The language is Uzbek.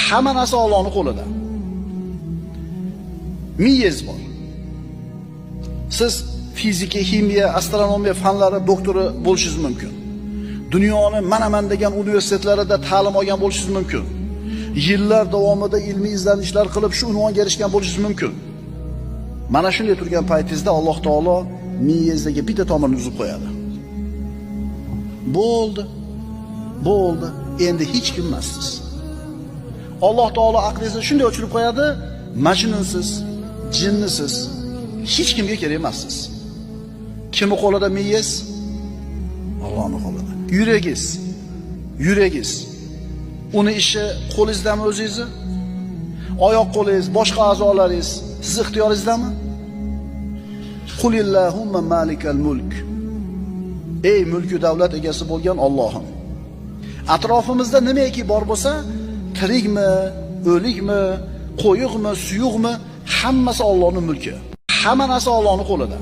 Hamma narsa Allohning qo'lida. Miyangiz bor. Siz fizika, ximiya, astronomiya fanlari doktori bo'lishingiz mumkin. Dunyoni mana degan universitetlarida ta'lim olgan bo'lishingiz mumkin. Yillar davomida ilmiy izlanishlar qilib shu unvonga erishgan bo'lishingiz mumkin. Mana shunday turgan paytingizda Alloh taolo miyangizdagi bitta tomirni uzib qo'yadi. Bo'ldi. Bo'ldi. Endi hech kim emassiz. Alloh taolo aqlingizni shunday o'chirib qo'yadi, majnunsiz, jinnisiz, hech kimga kerak emassiz. Kimning qo'lida miyangiz? Allohning qo'lida. Yuragingiz. Uni ishi qo'lingizdami o'zingizni? Oyoq qo'lingiz, boshqa a'zolaringiz siz ixtiyoringizdami? Qulillahumma malikal mulk. Ey mulku davlat egasi bo'lgan Allohim. Atrofimizda nimaiki bor bo'lsa, tirikmi, o'likmi, qo'yiqmi, suyuqmi, hammasi Allohning mulki. Hamma narsa Allohning qo'lida.